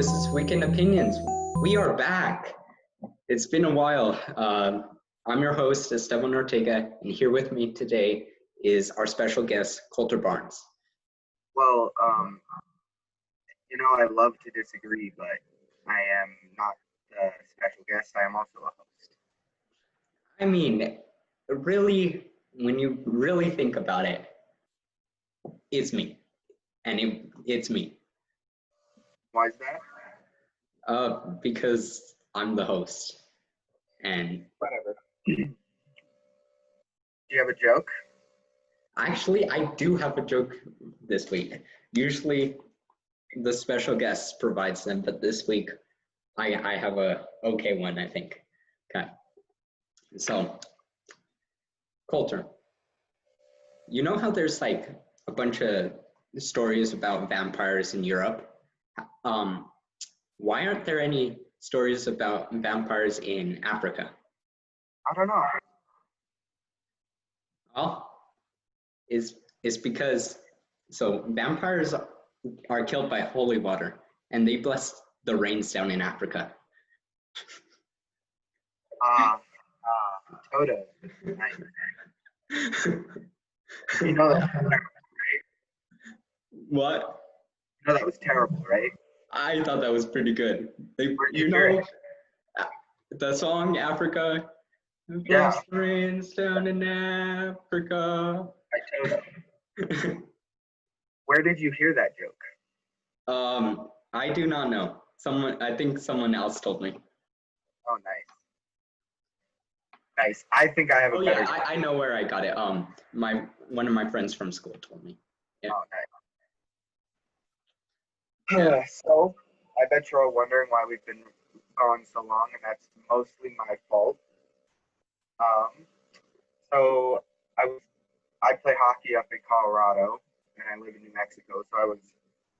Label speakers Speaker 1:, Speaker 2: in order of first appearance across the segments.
Speaker 1: this is Weekend Opinions. We are back. It's been a while. I'm your host, Estevan and here with me today is our special guest, Coulter Barnes.
Speaker 2: Well, I love to disagree, but I am not the special guest. I am also a host.
Speaker 1: I mean, really, when you really think about it, it's me. And it's me.
Speaker 2: Why is that?
Speaker 1: Because I'm the host. And
Speaker 2: whatever. Do you have a joke?
Speaker 1: Actually, I do have a joke this week. Usually, the special guest provides them, but this week, I have a okay one, I think. Okay. So, Coulter, you know how there's like a bunch of stories about vampires in Europe? Why aren't there any stories about vampires in Africa?
Speaker 2: I don't know.
Speaker 1: Well, it's because vampires are killed by holy water, and they bless the rains down in Africa.
Speaker 2: Toto. You know that, right?
Speaker 1: What?
Speaker 2: You know that was terrible, right?
Speaker 1: I thought that was pretty good. The song Africa.
Speaker 2: Yeah.
Speaker 1: Bless the rains down in Africa.
Speaker 2: I totally. Where did you hear that joke?
Speaker 1: I do not know. I think someone else told me.
Speaker 2: Oh, nice. Nice. I think I have a better.
Speaker 1: Yeah, I know where I got it. One of my friends from school told me. Yeah.
Speaker 2: Oh, nice. Yeah. So I bet you're all wondering why we've been gone so long, and that's mostly my fault. So I play hockey up in Colorado, and I live in New Mexico. So I was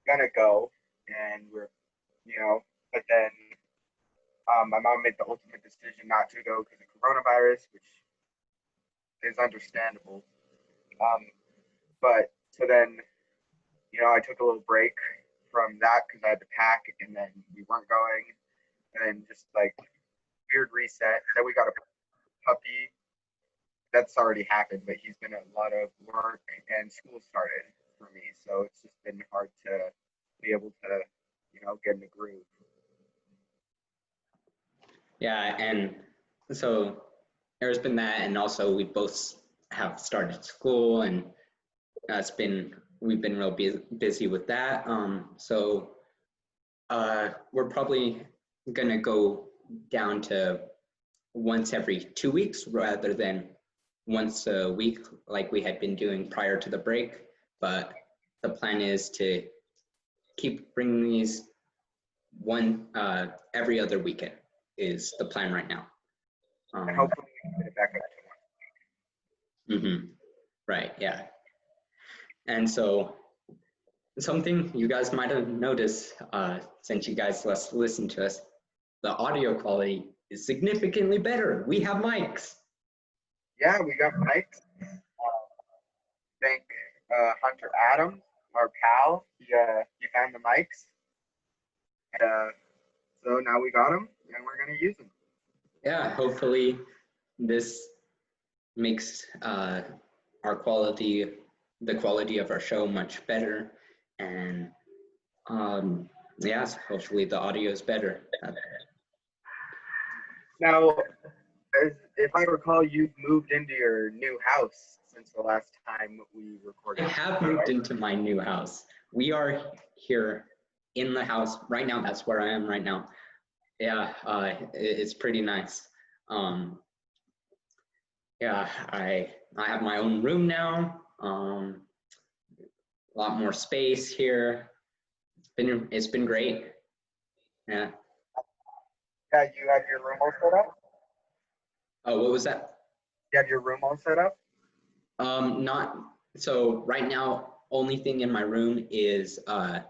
Speaker 2: gonna go, and but then my mom made the ultimate decision not to go because of coronavirus, which is understandable. But so then, I took a little break from that because I had to pack, and then we weren't going, and then just like weird reset. Then we got a puppy. That's already happened, but he's been a lot of work, and school started for me, so it's just been hard to be able to, get in the groove.
Speaker 1: Yeah, and so there's been that, and also we both have started school, and we've been real busy with that. So we're probably gonna go down to once every 2 weeks rather than once a week like we had been doing prior to the break. But the plan is to keep bringing these every other weekend is the plan right now.
Speaker 2: And hopefully we can get it back up to
Speaker 1: one. Right, yeah. And so something you guys might have noticed since you guys listened to us, the audio quality is significantly better. We have mics.
Speaker 2: Yeah, we got mics. Thank Hunter Adams, our pal. He found the mics. And so now we got them, and we're going to use them.
Speaker 1: Yeah, hopefully this makes the quality of our show much better. And yes, hopefully the audio is better.
Speaker 2: Now, if I recall, you've moved into your new house since the last time we recorded.
Speaker 1: I have moved into my new house. We are here in the house right now. That's where I am right now. Yeah, it's pretty nice. Yeah, I have my own room now. A lot more space here. It's been great. Yeah.
Speaker 2: Yeah, you have your room all set up?
Speaker 1: Oh, what was that?
Speaker 2: You have your room all set up?
Speaker 1: Not so right now. Only thing in my room is a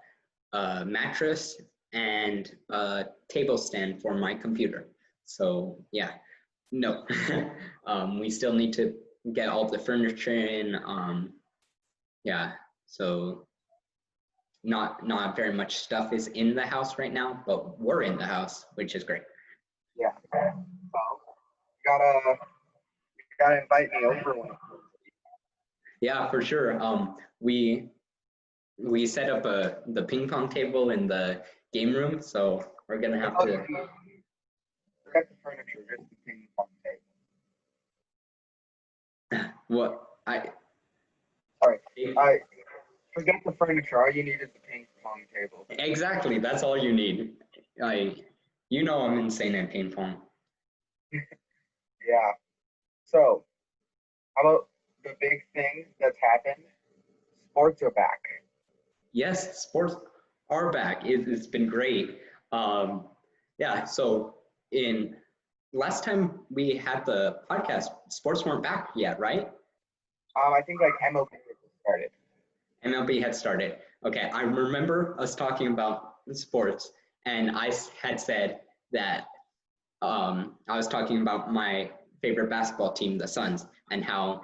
Speaker 1: mattress and a table stand for my computer. So yeah, no. We still need to get all the furniture in. Yeah, so not very much stuff is in the house right now, but we're in the house, which is great.
Speaker 2: Yeah. Well, you gotta invite me over one of those.
Speaker 1: Yeah, for sure. We set up the ping pong table in the game room, so we're gonna have to.
Speaker 2: Forget the furniture, just the ping pong table.
Speaker 1: What
Speaker 2: Sorry, I forget the furniture. All you need is the ping pong table.
Speaker 1: Exactly, that's all you need. I'm insane at ping pong.
Speaker 2: Yeah. So, how about the big thing that's happened? Sports are back.
Speaker 1: Yes, sports are back. It's been great. Yeah, so in last time we had the podcast, sports weren't back yet, right?
Speaker 2: I think like MLB started.
Speaker 1: MLB had started. Okay, I remember us talking about sports, and I had said that I was talking about my favorite basketball team, the Suns, and how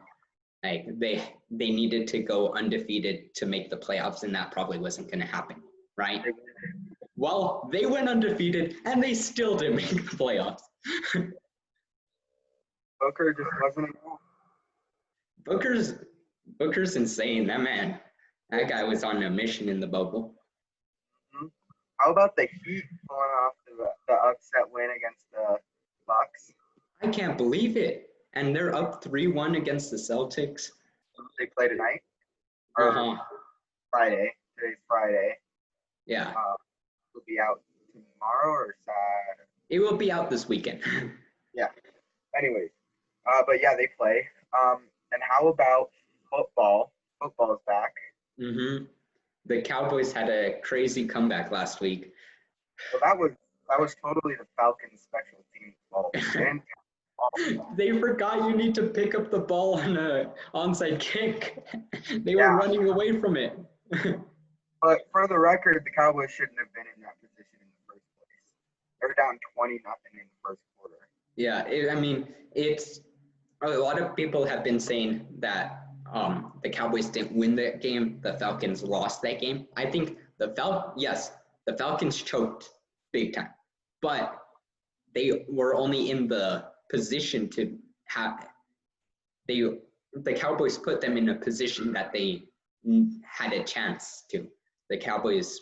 Speaker 1: like they needed to go undefeated to make the playoffs, and that probably wasn't going to happen, right? Well, they went undefeated, and they still didn't make the playoffs.
Speaker 2: Booker just wasn't enough.
Speaker 1: Booker's insane. That guy was on a mission in the bubble.
Speaker 2: Mm-hmm. How about the Heat pulling off the upset win against the Bucks?
Speaker 1: I can't believe it. And they're up 3-1 against the Celtics.
Speaker 2: They play tonight? Or Friday. Today's Friday.
Speaker 1: Yeah.
Speaker 2: It'll be out tomorrow or Saturday?
Speaker 1: It will be out this weekend.
Speaker 2: Yeah. Anyways. But yeah, they play. And how about football? Football's back.
Speaker 1: Mm-hmm. The Cowboys had a crazy comeback last week.
Speaker 2: Well, that was totally the Falcons' special teams' fault.
Speaker 1: They forgot you need to pick up the ball on an onside kick. They were running away from it.
Speaker 2: But for the record, the Cowboys shouldn't have been in that position in the first place. They were down 20-0 in the first quarter.
Speaker 1: Yeah, it's a lot of people have been saying that the Cowboys didn't win that game. The Falcons lost that game. I think the Falcons choked big time, but they were only in the position to have. The Cowboys put them in a position that they had a chance to. The Cowboys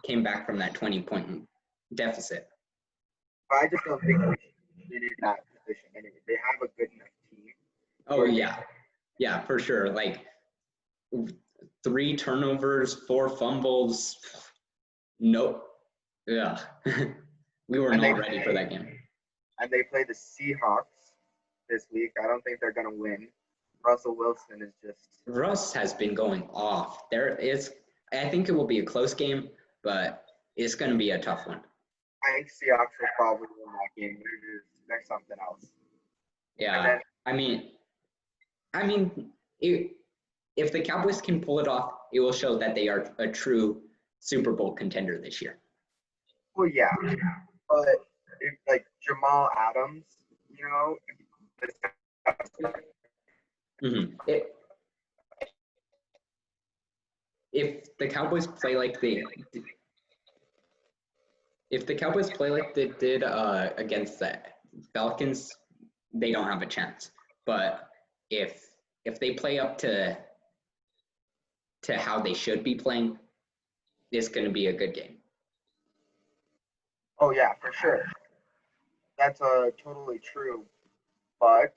Speaker 1: came back from that 20-point deficit.
Speaker 2: But I just don't think they should be in that position anyway. They have a good enough team.
Speaker 1: Oh, yeah. Yeah, for sure. Like 3 turnovers, 4 fumbles. Nope. Yeah. We were not ready for that game.
Speaker 2: And they play the Seahawks this week. I don't think they're going to win. Russell Wilson is just...
Speaker 1: Russ has been going off. I think it will be a close game, but it's going to be a tough one.
Speaker 2: I think Seahawks will probably win that game. There's something else.
Speaker 1: Yeah. If the Cowboys can pull it off, it will show that they are a true Super Bowl contender this year.
Speaker 2: Well, yeah. But if, like Jamal Adams,
Speaker 1: Mm-hmm. If the Cowboys play like they did against the Falcons, they don't have a chance. But if they play up to how they should be playing, it's going to be a good game.
Speaker 2: Oh yeah, for sure. That's totally true. But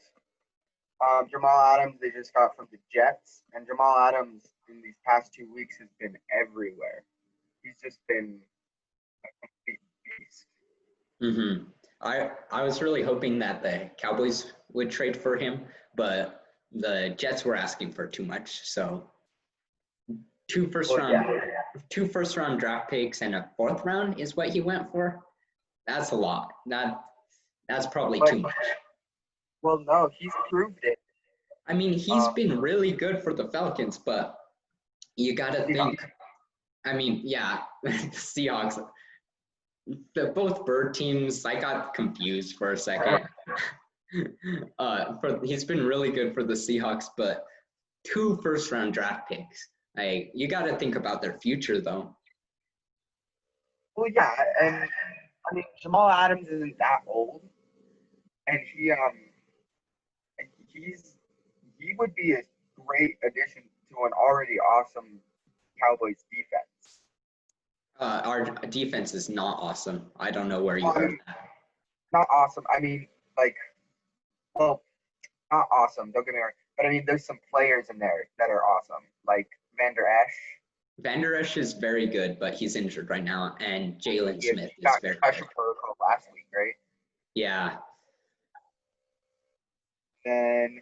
Speaker 2: Jamal Adams, they just got from the Jets, and Jamal Adams in these past 2 weeks has been everywhere. He's just been a complete beast.
Speaker 1: Mm-hmm. I was really hoping that the Cowboys would trade for him, but the Jets were asking for too much. So 2 first round draft picks and a 4th round is what he went for. That's a lot. That's probably too much.
Speaker 2: Well, no, he's proved it.
Speaker 1: I mean, he's been really good for the Falcons, but you got to think. I mean, yeah, the Seahawks. Both bird teams, I got confused for a second. He's been really good for the Seahawks, but 2 first round draft picks. You got to think about their future, though.
Speaker 2: Well, yeah, and I mean Jamal Adams isn't that old, and he would be a great addition to an already awesome Cowboys defense.
Speaker 1: Our defense is not awesome. I don't know where you
Speaker 2: Well, I
Speaker 1: heard
Speaker 2: mean,
Speaker 1: that.
Speaker 2: not awesome. I mean, like, well, not awesome. Don't get me wrong, but I mean, there's some players in there that are awesome, like Vander Esch.
Speaker 1: Vander Esch is very good, but he's injured right now, and Jalen
Speaker 2: He
Speaker 1: Smith is
Speaker 2: got
Speaker 1: very
Speaker 2: concussion
Speaker 1: good.
Speaker 2: protocol last week, right?
Speaker 1: Yeah.
Speaker 2: Then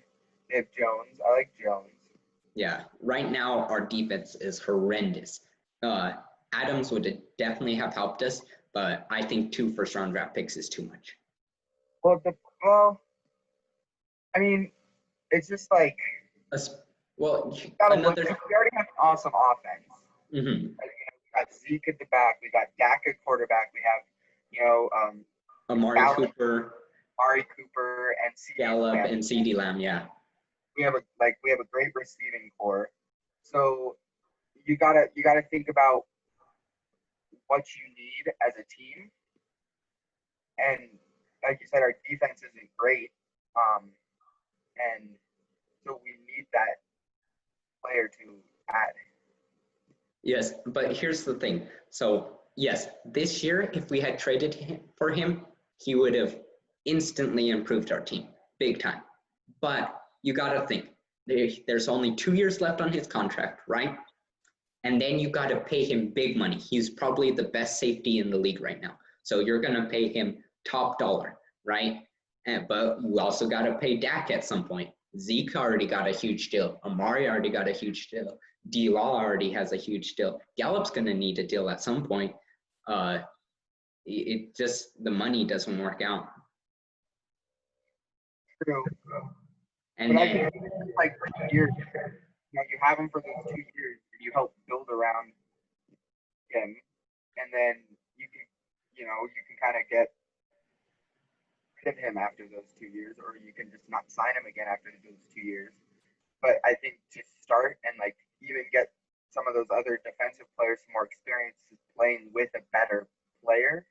Speaker 2: they have Jones. I like Jones.
Speaker 1: Yeah, right now our defense is horrendous. Uh, Adams would definitely have helped us, but I think 2 first-round draft picks is too much.
Speaker 2: Well, well, I mean, it's just like
Speaker 1: Well,
Speaker 2: you gotta look.
Speaker 1: another.
Speaker 2: We already have an awesome offense.
Speaker 1: Mhm.
Speaker 2: Like, we got Zeke at the back. We got Dak at quarterback. We have,
Speaker 1: Amari
Speaker 2: Gallup,
Speaker 1: Cooper,
Speaker 2: Amari Cooper, and CeeDee
Speaker 1: Gallup,
Speaker 2: Lamb.
Speaker 1: and CeeDee Lamb. Yeah.
Speaker 2: We have a great receiving core. So you gotta think about what you need as a team. And like you said, our defense isn't great. And so we need that player to add.
Speaker 1: Yes, but here's the thing. So yes, this year, if we had traded for him, he would have instantly improved our team, big time. But you got to think, there's only 2 years left on his contract, right? And then you got to pay him big money. He's probably the best safety in the league right now. So you're going to pay him top dollar, right? But you also got to pay Dak at some point. Zeke already got a huge deal. Amari already got a huge deal. D-Law already has a huge deal. Gallup's going to need a deal at some point. It just, the money doesn't work out.
Speaker 2: True.
Speaker 1: And
Speaker 2: But I
Speaker 1: then,
Speaker 2: think like 2 years, you have him for those 2 years, and you help build around him, and then you can kind of get rid of him after those 2 years, or you can just not sign him again after those 2 years. But I think to start and like even get some of those other defensive players some more experience playing with a better player,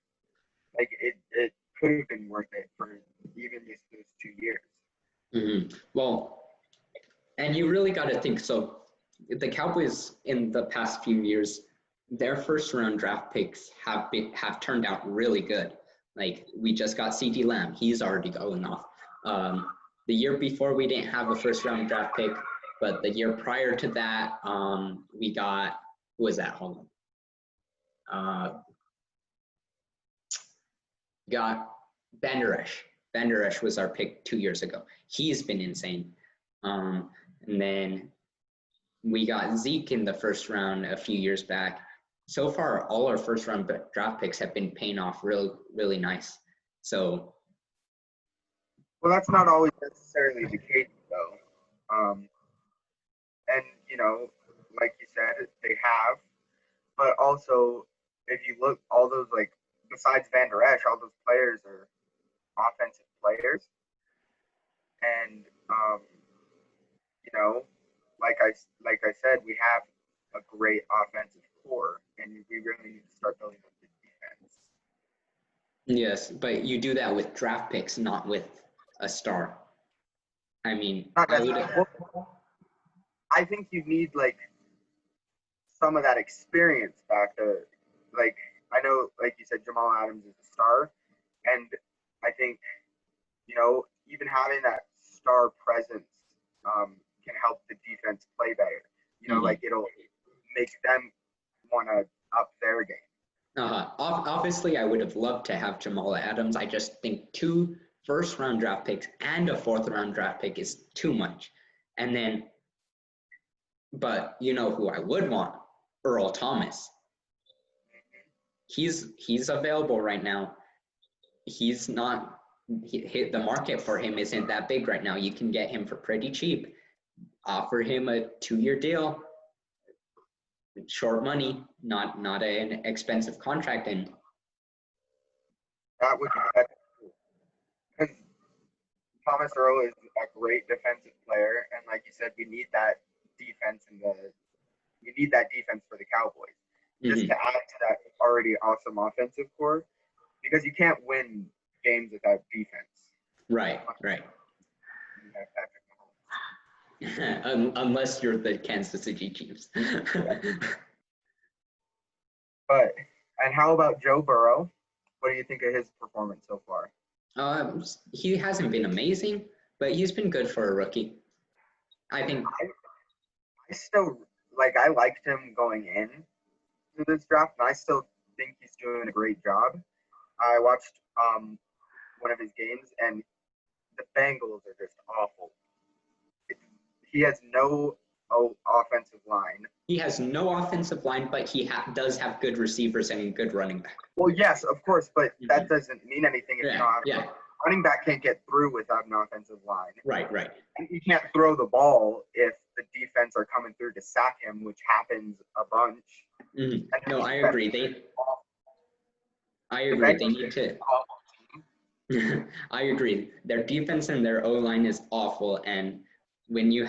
Speaker 2: like it could have been worth it for even just those 2 years.
Speaker 1: well, and you really got to think, so the Cowboys in the past few years, their first round draft picks have turned out really good. Like we just got CeeDee Lamb, he's already going off. The year before we didn't have a first round draft pick, but the year prior to that, we got, who was that? Hold on. Got Vander Esch. Vander Esch was our pick 2 years ago. He's been insane. And then we got Zeke in the first round a few years back. So far, all our first round draft picks have been paying off really, really nice. So,
Speaker 2: well, that's not always necessarily the case, though. And like you said, they have, but also if you look, all those like besides Van Der Esch, all those players are offensive players, and you know, like I said, we have a great offensive core, and we really need to start building up the defense.
Speaker 1: yes, but you do that with draft picks, not with a star. I mean,
Speaker 2: Not
Speaker 1: I would.
Speaker 2: necessarily. I think you need like some of that experience back to like I know, like you said, Jamal Adams is a star, and I think even having that star presence can help the defense play better. Like it'll make them want to up their game.
Speaker 1: Obviously, I would have loved to have Jamal Adams. I just think 2 first-round draft picks and a 4th-round draft pick is too much. And then, but you know who I would want? Earl Thomas. He's available right now. He's not. The market for him isn't that big right now. You can get him for pretty cheap. Offer him a 2-year deal. Short money, not an expensive contract, and
Speaker 2: That would be better because Thomas Earl is a great defensive player, and like you said, we need that defense for the Cowboys. just to add to that already awesome offensive core, because you can't win games without defense.
Speaker 1: Right. Unless you're the Kansas City Chiefs.
Speaker 2: But, and how about Joe Burrow? What do you think of his performance so far?
Speaker 1: He hasn't been amazing, but he's been good for a rookie. I think.
Speaker 2: I still, I liked him going in to this draft, and I still think he's doing a great job. I watched one of his games, and the Bengals are just awful. He has no offensive line.
Speaker 1: He has no offensive line, but he does have good receivers and a good running back.
Speaker 2: Well, yes, of course, but that doesn't mean anything if you don't have running back can't get through without an offensive line.
Speaker 1: Right.
Speaker 2: And he can't throw the ball if the defense are coming through to sack him, which happens a bunch.
Speaker 1: No, I agree. They need to. I agree. Their defense and their O-line is awful, and they need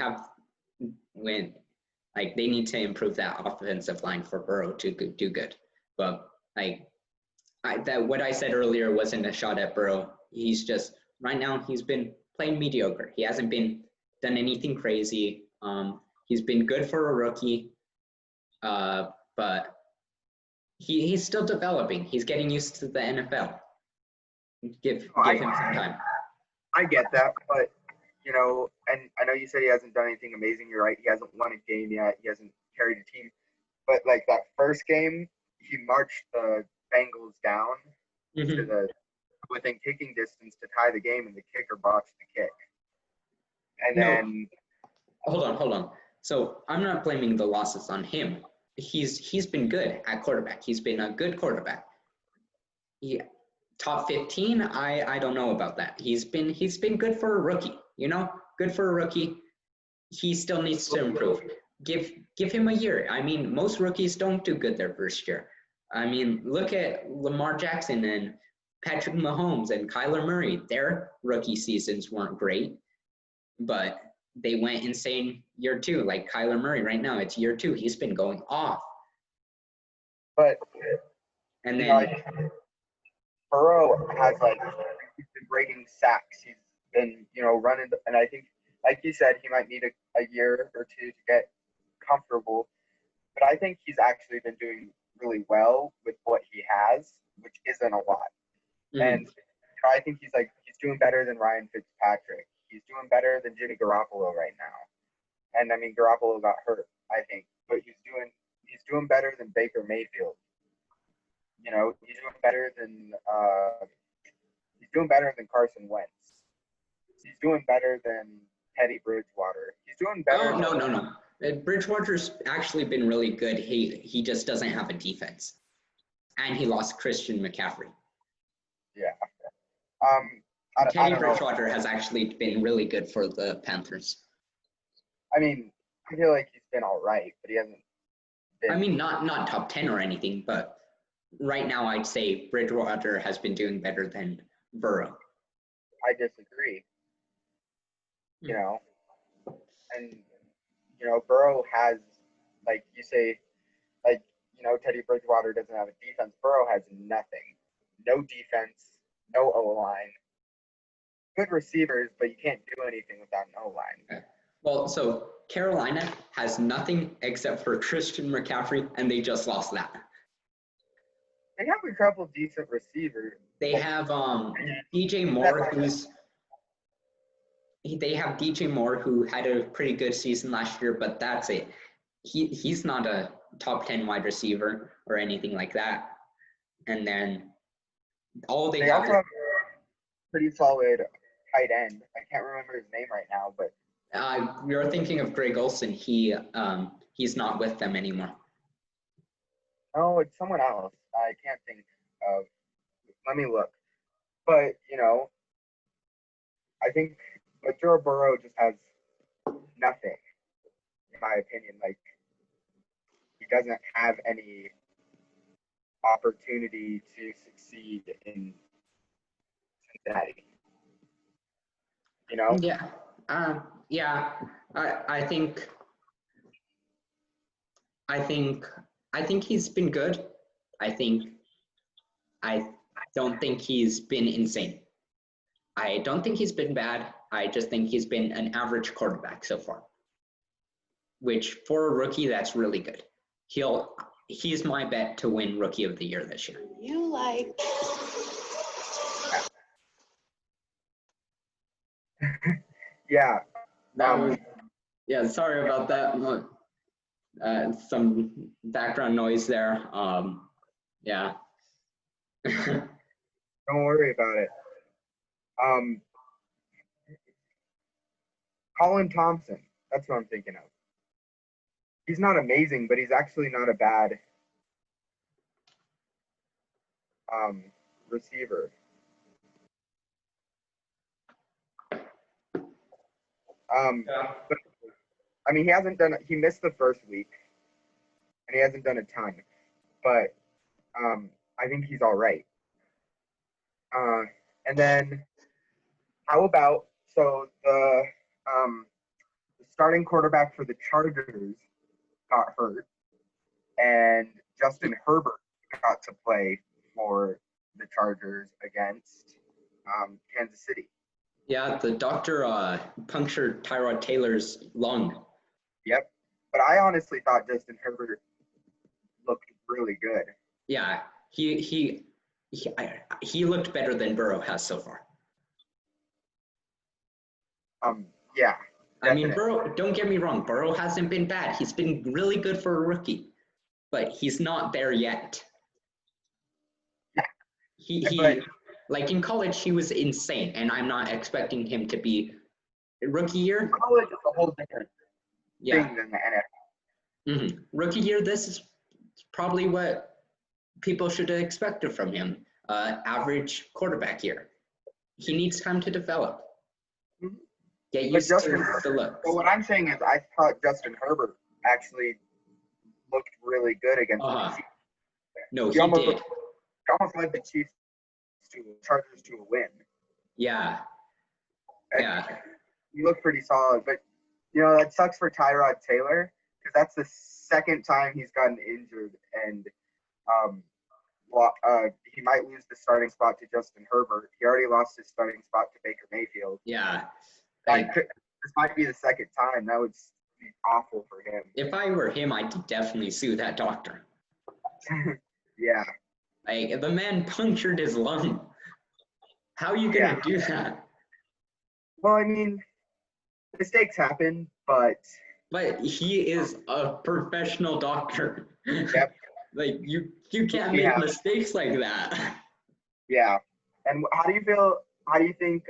Speaker 1: to improve that offensive line for Burrow to do good. But what I said earlier wasn't a shot at Burrow. He's just right now he's been playing mediocre. He hasn't done anything crazy. He's been good for a rookie, but he's still developing. He's getting used to the NFL. Give him some time.
Speaker 2: I get that, but and I know you said he hasn't done anything amazing. You're right. He hasn't won a game yet. He hasn't carried a team. But that first game, he marched the Bengals down to the within kicking distance to tie the game, and the kicker botched the kick. And then
Speaker 1: hold on. So I'm not blaming the losses on him. He's been good at quarterback. He's been a good quarterback. Top 15, I don't know about that. He's been good for a rookie. Good for a rookie. He still needs to improve. Give him a year. I mean, most rookies don't do good their first year. I mean, look at Lamar Jackson and Patrick Mahomes and Kyler Murray. Their rookie seasons weren't great, but they went insane year two. Like Kyler Murray right now, it's year two. He's been going off.
Speaker 2: But
Speaker 1: and then
Speaker 2: Burrow has he's been breaking sacks. He's been running, and I think, like you said, he might need a year or two to get comfortable. But I think he's actually been doing really well with what he has, which isn't a lot. And I think he's doing better than Ryan Fitzpatrick. He's doing better than Jimmy Garoppolo right now. And I mean, Garoppolo got hurt, I think, but he's doing better than Baker Mayfield. He's doing better than Carson Wentz. He's doing better than Teddy Bridgewater. He's doing better.
Speaker 1: Oh, no. Bridgewater's actually been really good. He just doesn't have a defense, and he lost Christian McCaffrey.
Speaker 2: Yeah.
Speaker 1: Teddy Bridgewater has actually been really good for the Panthers.
Speaker 2: I mean, I feel like he's been all right, but he hasn't been.
Speaker 1: I mean, not top 10 or anything, but right now I'd say Bridgewater has been doing better than Burrow.
Speaker 2: I disagree. And Burrow has, you say, Teddy Bridgewater doesn't have a defense. Burrow has nothing. No defense, no O-line. Good receivers, but you can't do anything without an O-line.
Speaker 1: Okay. Well, so Carolina has nothing except for Christian McCaffrey, and they just lost that.
Speaker 2: They have a couple decent receivers.
Speaker 1: They have DJ Moore, They have DJ Moore, who had a pretty good season last year, but that's it. He's not a top 10 wide receiver or anything like that. And then they
Speaker 2: also have a pretty solid tight end. I can't remember his name right now, but
Speaker 1: you're thinking of Greg Olsen. He's not with them anymore.
Speaker 2: Oh, it's someone else. I can't think of. Let me look. But I think. But Joe Burrow just has nothing, in my opinion. He doesn't have any opportunity to succeed in Cincinnati.
Speaker 1: Yeah. I think I think he's been good. I don't think he's been insane. I don't think he's been bad. I just think he's been an average quarterback so far, which for a rookie, that's really good. He's my bet to win Rookie of the Year this year.
Speaker 3: You like.
Speaker 2: Yeah.
Speaker 1: Yeah, sorry about that. Some background noise there. Yeah.
Speaker 2: Don't worry about it. Colin Thompson. That's what I'm thinking of. He's not amazing, but he's actually not a bad receiver. But, I mean, he missed the first week, and he hasn't done a ton, but I think he's all right. And then how about, so the starting quarterback for the Chargers got hurt, and Justin Herbert got to play for the Chargers against Kansas City.
Speaker 1: Yeah, the doctor punctured Tyrod Taylor's lung.
Speaker 2: Yep. But I honestly thought Justin Herbert looked really good.
Speaker 1: Yeah, he looked better than Burrow has so far.
Speaker 2: Yeah.
Speaker 1: I mean, Burrow, don't get me wrong, Burrow hasn't been bad. He's been really good for a rookie, but he's not there yet.
Speaker 2: Yeah.
Speaker 1: Like in college, he was insane, and I'm not expecting him to be rookie year.
Speaker 2: College is a whole different thing than the NFL.
Speaker 1: Mm-hmm. Rookie year, this is probably what people should have expected from him. Average quarterback year. He needs time to develop.
Speaker 2: Mm-hmm.
Speaker 1: Get used to the looks.
Speaker 2: So what I'm saying is I thought Justin Herbert actually looked really good against the Chiefs.
Speaker 1: No, he did.
Speaker 2: He almost led the Chiefs Chargers to a win.
Speaker 1: Yeah. Yeah.
Speaker 2: He looked pretty solid, but that sucks for Tyrod Taylor because that's the second time he's gotten injured, and he might lose the starting spot to Justin Herbert. He already lost his starting spot to Baker Mayfield.
Speaker 1: Yeah.
Speaker 2: This might be the second time. That would be awful for him.
Speaker 1: If I were him, I'd definitely sue that doctor.
Speaker 2: Yeah.
Speaker 1: Like, the man punctured his lung. How are you going to do that?
Speaker 2: Well, I mean, mistakes happen, but
Speaker 1: he is a professional doctor.
Speaker 2: Yep.
Speaker 1: Like, you can't make mistakes like that.
Speaker 2: Yeah. And how do you think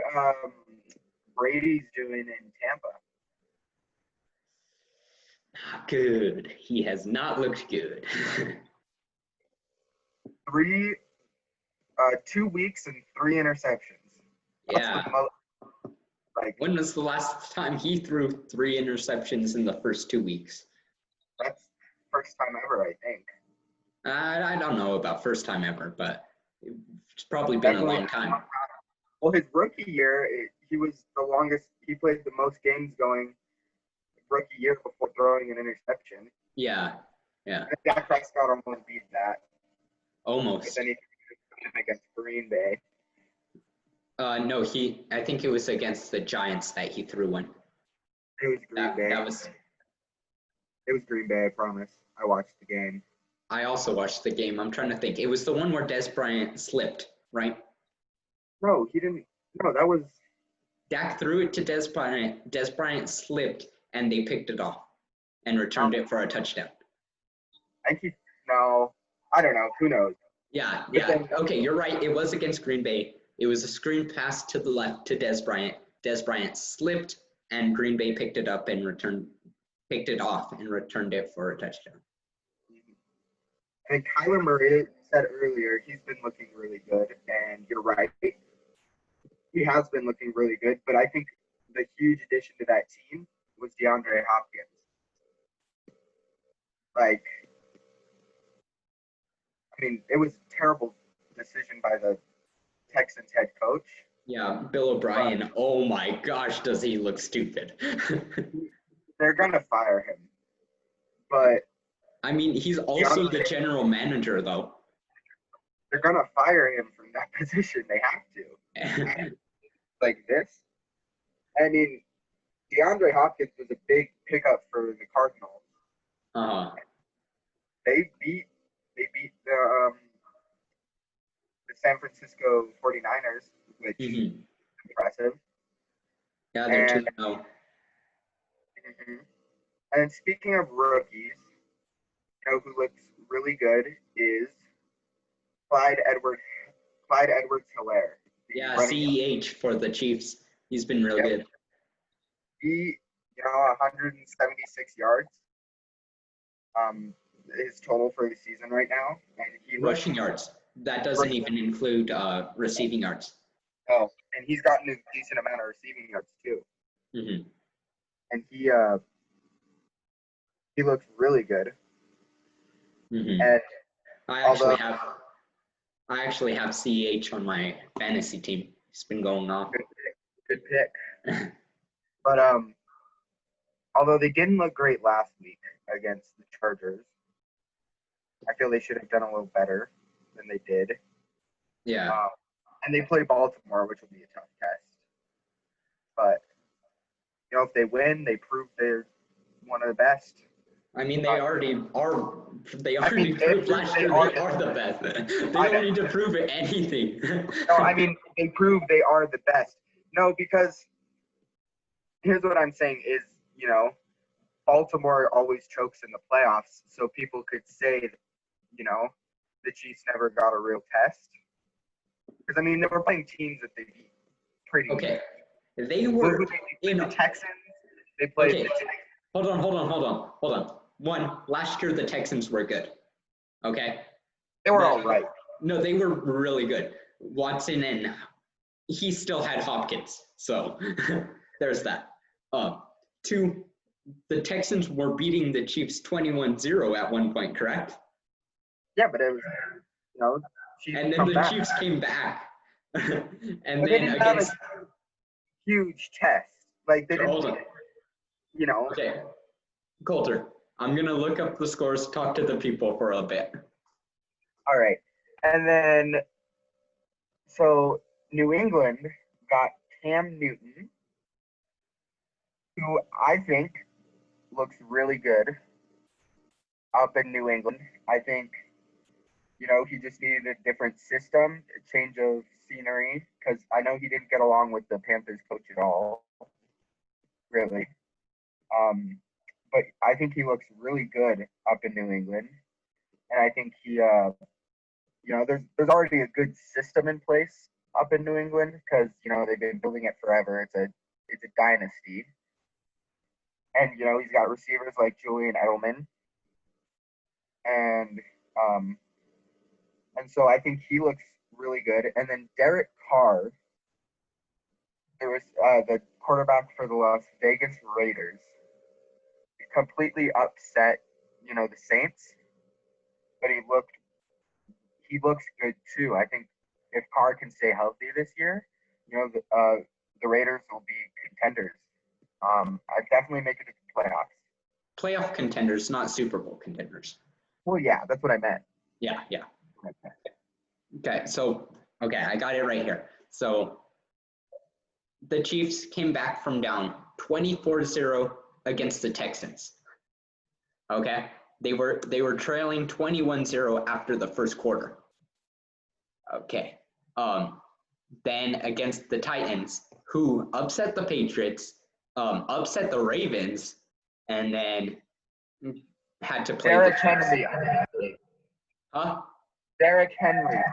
Speaker 2: Brady's doing in Tampa?
Speaker 1: Not good. He has not looked good.
Speaker 2: 2 weeks and 3 interceptions.
Speaker 1: Yeah. When was the last time he threw 3 interceptions in the first 2 weeks?
Speaker 2: That's first time ever, I think.
Speaker 1: I don't know about first time ever, but it's probably been a long time.
Speaker 2: Well, his rookie year, he was the longest. He played the most games going rookie year before throwing an interception.
Speaker 1: Yeah.
Speaker 2: Dak Prescott almost beat that.
Speaker 1: Almost.
Speaker 2: But then he threw him against Green Bay.
Speaker 1: No, I think it was against the Giants that he threw one.
Speaker 2: It was Green Bay. It was Green Bay, I promise. I watched the game.
Speaker 1: I also watched the game. I'm trying to think. It was the one where Des Bryant slipped, right?
Speaker 2: No, he didn't. No, that was.
Speaker 1: Dak threw it to Des Bryant. Des Bryant slipped, and they picked it off and returned it for a touchdown.
Speaker 2: No, I don't know. Who knows?
Speaker 1: Yeah. Okay, you're right. It was against Green Bay. It was a screen pass to the left to Des Bryant. Des Bryant slipped, and Green Bay picked it up and picked it off and returned it for a touchdown.
Speaker 2: And Kyler Murray said earlier he's been looking really good, and you're right. He has been looking really good, but I think the huge addition to that team was DeAndre Hopkins. It was a terrible decision by the Texans head coach.
Speaker 1: Yeah, Bill O'Brien. Oh my gosh, does he look stupid?
Speaker 2: They're going to fire him. But
Speaker 1: I mean, he's also the general manager, though.
Speaker 2: They're gonna fire him from that position. They have to. Like this. I mean, DeAndre Hopkins was a big pickup for the Cardinals. They beat the San Francisco 49ers, which is impressive.
Speaker 1: Yeah, they're 2-0.
Speaker 2: And speaking of rookies, who looks really good is Clyde Edwards-Helaire.
Speaker 1: Yeah, CEH for the Chiefs. He's been real good.
Speaker 2: He, 176 yards. His total for the season right now, and he
Speaker 1: rushing yards. That doesn't even include receiving yards.
Speaker 2: Oh, and he's gotten a decent amount of receiving yards too. And he looks really good. And
Speaker 1: I actually have CEH on my fantasy team. He's been going off.
Speaker 2: Good pick. But although they didn't look great last week against the Chargers, I feel they should have done a little better than they did.
Speaker 1: Yeah.
Speaker 2: And they play Baltimore, which will be a tough test. But if they win, they prove they're one of the best.
Speaker 1: I mean, they already are. They already proved last year they are the best. They don't need to prove anything.
Speaker 2: No, I mean, they prove they are the best. No, because here's what I'm saying is, Baltimore always chokes in the playoffs, so people could say that, the Chiefs never got a real test. Because, I mean, they were playing teams that they beat pretty
Speaker 1: Okay. They were
Speaker 2: in the Texans. They played the Texans.
Speaker 1: Hold on. One, last year the Texans were good. Okay?
Speaker 2: They were all right.
Speaker 1: No, they were really good. Watson, and he still had Hopkins. So there's that. Two, the Texans were beating the Chiefs 21-0 at one point, correct?
Speaker 2: Yeah, but it was,
Speaker 1: and then the Chiefs came back. And
Speaker 2: but
Speaker 1: then against
Speaker 2: have a huge test. Like they didn't,
Speaker 1: Okay. Coulter, I'm going to look up the scores, talk to the people for a bit.
Speaker 2: All right. And then, so New England got Cam Newton, who I think looks really good up in New England. I think, he just needed a different system, a change of scenery, because I know he didn't get along with the Panthers coach at all, really. But I think he looks really good up in New England. And I think he, there's already a good system in place up in New England because, they've been building it forever. It's a dynasty. And, he's got receivers like Julian Edelman. And so I think he looks really good. And then Derek Carr, there was the quarterback for the Las Vegas Raiders, completely upset, the Saints. But he looks good too. I think if Carr can stay healthy this year, the Raiders will be contenders. I definitely make it to the playoffs.
Speaker 1: Playoff contenders, not Super Bowl contenders.
Speaker 2: Well, yeah, that's what I meant.
Speaker 1: Yeah. Okay, so, I got it right here. So, the Chiefs came back from down 24-0 against the Texans. Okay? They were trailing 21-0 after the first quarter. Okay. Then against the Titans, who upset the Patriots, upset the Ravens, and then had to play
Speaker 2: Derrick
Speaker 1: the Chiefs.
Speaker 2: Henry.
Speaker 1: Huh?
Speaker 2: Derrick Henry.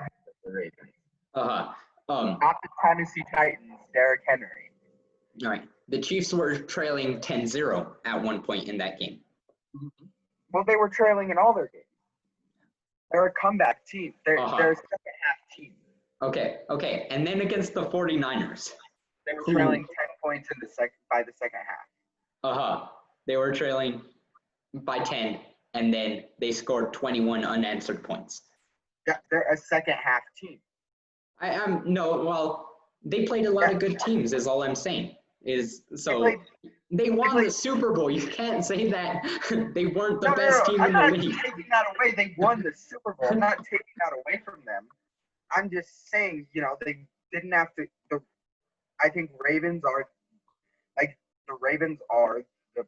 Speaker 2: The Ravens.
Speaker 1: Not
Speaker 2: the Tennessee Titans. Derrick Henry.
Speaker 1: All right. The Chiefs were trailing 10-0 at one point in that game.
Speaker 2: Well, they were trailing in all their games. They're a comeback team. They're a second-half team.
Speaker 1: Okay. And then against the 49ers.
Speaker 2: They were trailing 10 points by the second half.
Speaker 1: They were trailing by 10, and then they scored 21 unanswered points.
Speaker 2: Yeah, they're a second-half team.
Speaker 1: They played a lot of good teams, is all I'm saying. They won the Super Bowl. You can't say that they weren't the
Speaker 2: No,
Speaker 1: best team
Speaker 2: I'm
Speaker 1: in the
Speaker 2: not
Speaker 1: league.
Speaker 2: taking that away. They won the Super Bowl. I'm not taking that away from them. I'm just saying, they didn't have to. I think Ravens are the Ravens are the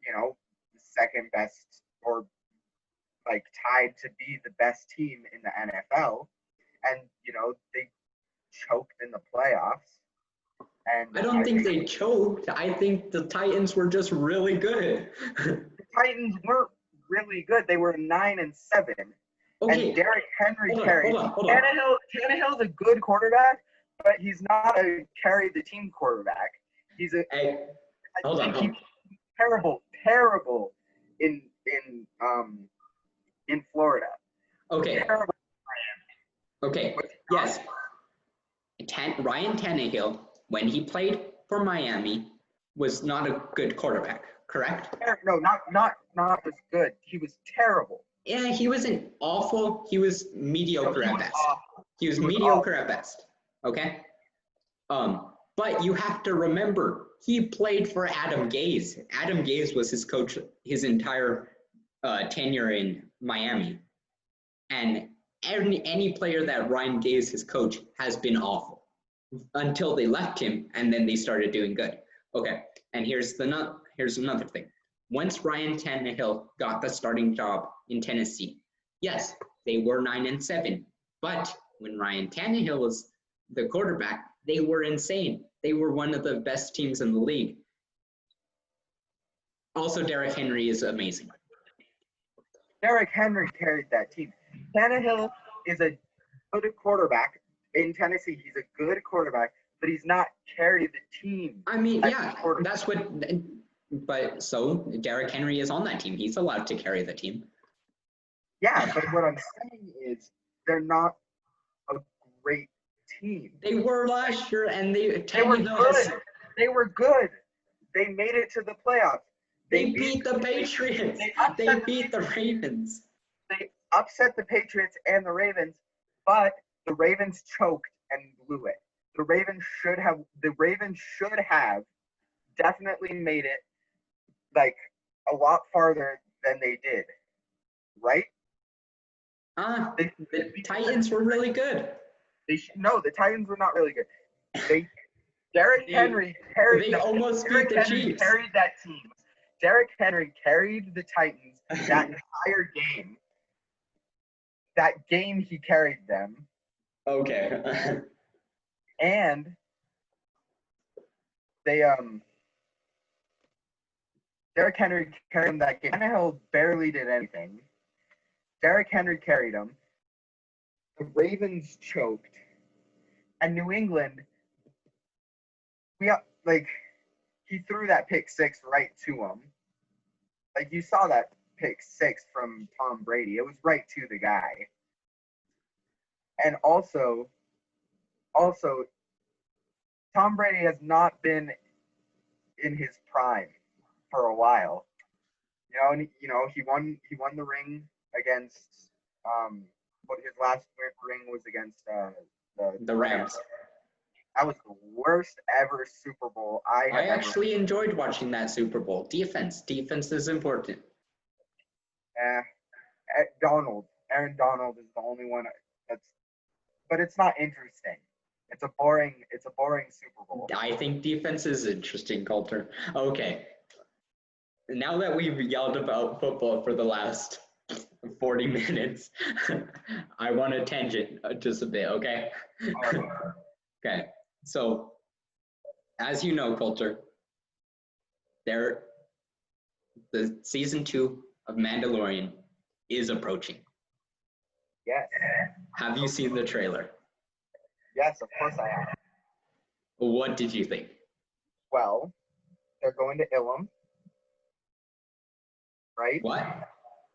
Speaker 2: the second best, or tied to be the best team in the NFL, and they choked in the playoffs. And
Speaker 1: I don't think they choked. I think the Titans were just really good.
Speaker 2: the Titans weren't really good. They were 9-7.
Speaker 1: Okay.
Speaker 2: And Derrick Henry
Speaker 1: Hold
Speaker 2: carried.
Speaker 1: on.
Speaker 2: Tannehill's a good quarterback, but he's not a carry the team quarterback. He's a
Speaker 1: hold on.
Speaker 2: He's terrible in Florida.
Speaker 1: Okay.
Speaker 2: Terrible.
Speaker 1: Okay. Yes. Ryan Tannehill, when he played for Miami, was not a good quarterback, correct?
Speaker 2: No, not as good. He was terrible.
Speaker 1: Yeah, he wasn't awful. He was mediocre at best.
Speaker 2: Awful.
Speaker 1: He was mediocre at best. Okay. But you have to remember, he played for Adam Gase. Adam Gase was his coach his entire tenure in Miami, and any player that Ryan Gase has coached has been awful until they left him, and then they started doing good. Okay, and here's another thing. Once Ryan Tannehill got the starting job in Tennessee, yes, they were 9-7, but when Ryan Tannehill was the quarterback, they were insane. They were one of the best teams in the league. Also, Derrick Henry is amazing.
Speaker 2: Derrick Henry carried that team. Tannehill is a good quarterback in Tennessee. He's a good quarterback, but he's not carried the team.
Speaker 1: I mean, yeah, that's what. But so Derrick Henry is on that team. He's allowed to carry the team.
Speaker 2: Yeah, but what I'm saying is they're not a great team.
Speaker 1: They were last year, and they
Speaker 2: were good. They were good. They made it to the playoffs.
Speaker 1: They beat the Patriots. They beat the Ravens.
Speaker 2: They upset the Patriots and the Ravens, but the Ravens choked and blew it. The Ravens should have definitely made it a lot farther than they did. Right?
Speaker 1: The Titans were really good.
Speaker 2: The Titans were not really good. Derrick Henry carried.
Speaker 1: They almost beat the Chiefs.
Speaker 2: Carried that team. Derrick Henry carried the Titans that entire game. That game he carried them.
Speaker 1: Okay.
Speaker 2: And they Derrick Henry carried them that game. Tannehill barely did anything. Derrick Henry carried them. The Ravens choked. And New England, he threw that pick six right to him. You saw that pick six from Tom Brady. It was right to the guy. And also, Tom Brady has not been in his prime for a while. And he won the ring against his last ring was against
Speaker 1: the Rams.
Speaker 2: That was the worst ever Super Bowl I
Speaker 1: actually enjoyed watching that Super Bowl. Defense is important.
Speaker 2: Aaron Donald is the only one but it's not interesting. It's a boring Super Bowl.
Speaker 1: I think defense is interesting, Coulter. Okay. Now that we've yelled about football for the last 40 minutes, I want to tangent just a bit, okay? Okay. So, as you know, Coulter, the season 2 of Mandalorian is approaching.
Speaker 2: Yes.
Speaker 1: Have you seen the trailer?
Speaker 2: Yes, of course I have.
Speaker 1: What did you think?
Speaker 2: Well, they're going to Ilum, right?
Speaker 1: What?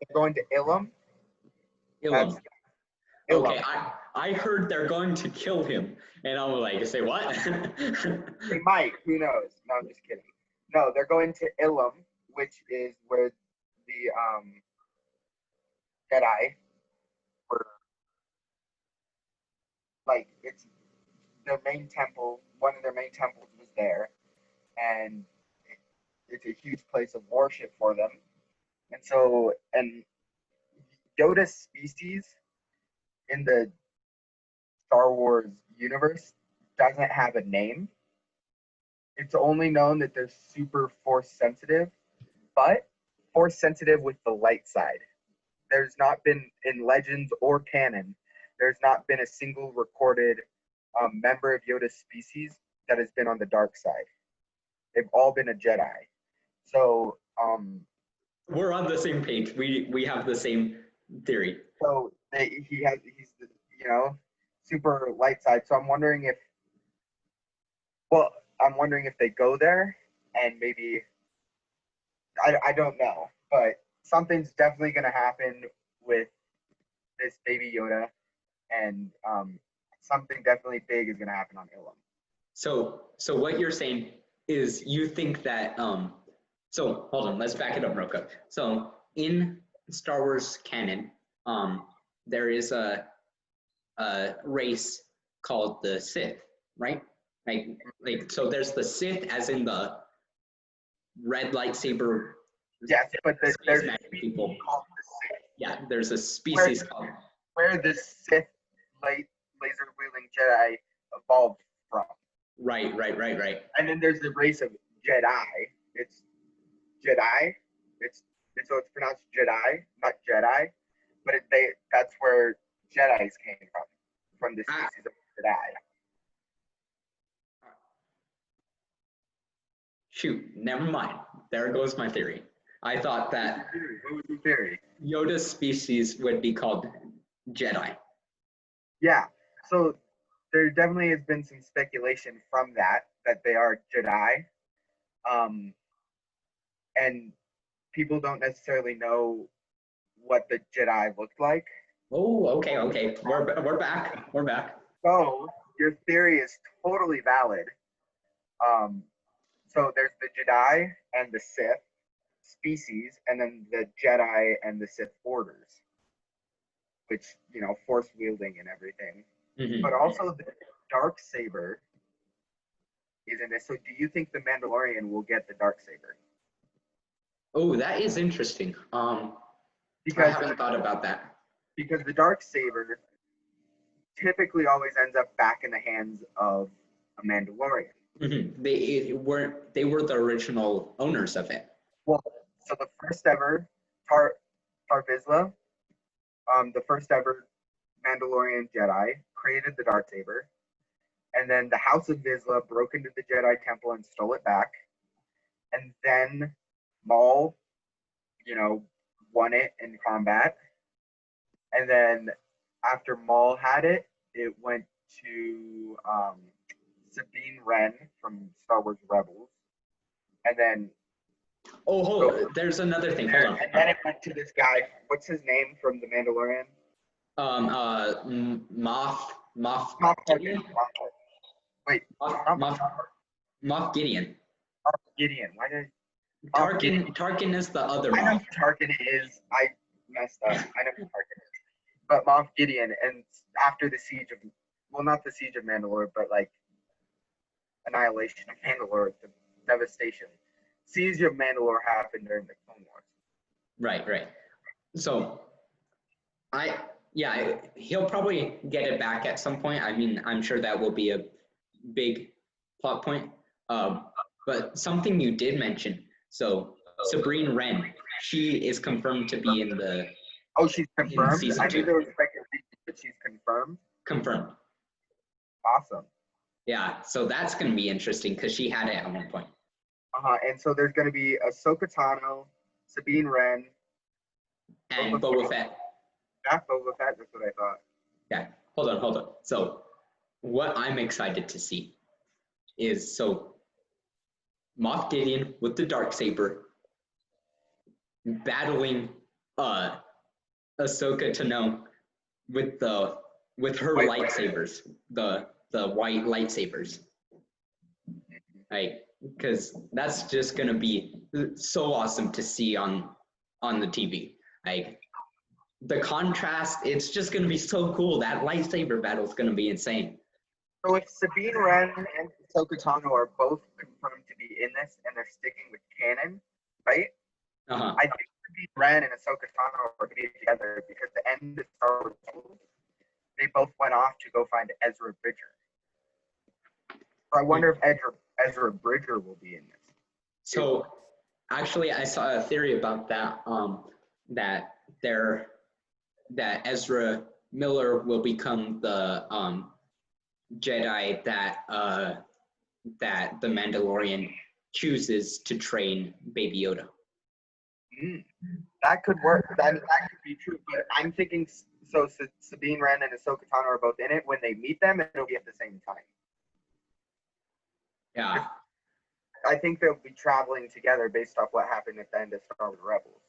Speaker 2: They're going to Ilum.
Speaker 1: Ilum. Okay, I heard they're going to kill him, and I'm like, say what?
Speaker 2: They might. Who knows? No, I'm just kidding. No, they're going to Ilum, which is where the Jedi were. It's their main temple. One of their main temples was there, and it's a huge place of worship for them. And so, and Yoda's species in the Star Wars universe doesn't have a name. It's only known that they're super force sensitive, but force sensitive with the light side. There's not been, in legends or canon, there's not been a single recorded member of Yoda's species that has been on the dark side. They've all been a Jedi. So
Speaker 1: we're on the same page. We have the same theory.
Speaker 2: So he's the, you know, super light side. So I'm wondering if they go there and maybe I don't know, but something's definitely going to happen with this baby Yoda, and something definitely big is going to happen on Ilum.
Speaker 1: So what you're saying is you think that so hold on, let's back it up real quick. So in Star Wars canon, there is a race called the Sith, right? Like so there's the Sith as in the red lightsaber.
Speaker 2: Yes, but there's a
Speaker 1: people
Speaker 2: called the Sith.
Speaker 1: Yeah, there's a species called
Speaker 2: where the Sith laser wielding Jedi evolved from.
Speaker 1: Right.
Speaker 2: And then there's the race of Jedi. It's Jedi. It's pronounced Jedi, not Jedi, but that's where Jedis came from the species of Jedi.
Speaker 1: Shoot, never mind. There goes my theory. I thought that
Speaker 2: What was your theory?
Speaker 1: Yoda's species would be called Jedi.
Speaker 2: Yeah. So there definitely has been some speculation from that they are Jedi. And people don't necessarily know what the Jedi looked like.
Speaker 1: Oh, okay. We're back.
Speaker 2: So your theory is totally valid. So there's the Jedi and the Sith species, and then the Jedi and the Sith orders, which, you know, force wielding and everything. Mm-hmm. But also the dark saber is in this. So do you think the Mandalorian will get the dark saber?
Speaker 1: Oh, that is interesting. Because I haven't thought about that.
Speaker 2: Because the dark saber typically always ends up back in the hands of a Mandalorian.
Speaker 1: Mm-hmm. They were the original owners of it.
Speaker 2: Well, so the first ever Tar Vizsla, the first ever Mandalorian Jedi, created the darksaber, and then the House of Vizsla broke into the Jedi Temple and stole it back, and then Maul, you know, won it in combat, and then after Maul had it, it went to Sabine Wren from Star Wars Rebels, and then
Speaker 1: there's another thing. Hold on.
Speaker 2: And then it went to this guy. What's his name from The Mandalorian?
Speaker 1: Moff Gideon.
Speaker 2: Wait,
Speaker 1: Moff Gideon.
Speaker 2: Gideon. Why did
Speaker 1: Tarkin is the other Moff.
Speaker 2: I know who Tarkin is. I messed up. I know who Tarkin is. But Moff Gideon, and after the siege of, well, not the siege of Mandalore, but like annihilation of Mandalore, the devastation. Siege of Mandalore happened during the Clone Wars.
Speaker 1: Right. So, he'll probably get it back at some point. I mean, I'm sure that will be a big plot point. But something you did mention. So, Sabine Wren, she is confirmed to be in the.
Speaker 2: Oh, she's confirmed?
Speaker 1: Season 2.
Speaker 2: I knew there was speculation, but she's confirmed?
Speaker 1: Confirmed.
Speaker 2: Awesome.
Speaker 1: Yeah, so that's going to be interesting because she had it at one point.
Speaker 2: And so there's going to be Ahsoka Tano, Sabine Wren,
Speaker 1: and Boba Fett.
Speaker 2: Yeah, Boba Fett, that's what I thought.
Speaker 1: Yeah, hold on. So what I'm excited to see is, so Moff Gideon with the darksaber battling Ahsoka Tano with her lightsabers, the white lightsabers. Like, because that's just gonna be so awesome to see on the TV. Like, the contrast, it's just gonna be so cool. That lightsaber battle is gonna be insane.
Speaker 2: So if Sabine Wren and Ahsoka Tano are both confirmed to be in this, and they're sticking with canon, right?
Speaker 1: Uh-huh.
Speaker 2: I think Sabine Wren and Ahsoka Tano are going to be together because the end of Star Wars, they both went off to go find Ezra Bridger. So I wonder if Ezra Bridger will be in this.
Speaker 1: So actually, I saw a theory about that. That Ezra Miller will become the Jedi that the Mandalorian chooses to train Baby Yoda.
Speaker 2: That could work. That could be true. But I'm thinking so Sabine Wren and Ahsoka Tano are both in it. When they meet them, it'll be at the same time.
Speaker 1: Yeah.
Speaker 2: I think they'll be traveling together based off what happened at the end of Star Wars Rebels.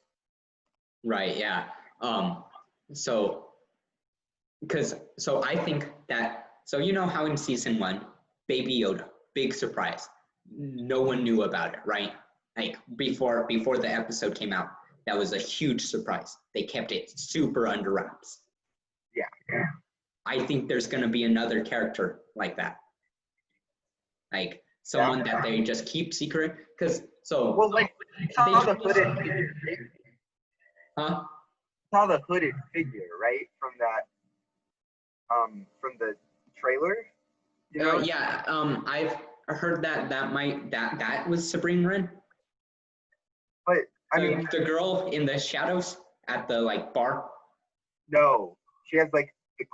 Speaker 1: Right. Yeah. So I think that, so you know how in season 1, Baby Yoda, big surprise. No one knew about it, right? Like before the episode came out, that was a huge surprise. They kept it super under wraps.
Speaker 2: Yeah.
Speaker 1: I think there's going to be another character like that. Like someone that they just keep secret.
Speaker 2: Well, like, you saw the hooded figure, right?
Speaker 1: Huh?
Speaker 2: You saw the hooded figure, right? From the trailer. You know?
Speaker 1: Yeah. I've heard that was Sabine Wren.
Speaker 2: But I mean,
Speaker 1: the girl in the shadows at the bar.
Speaker 2: No, she has the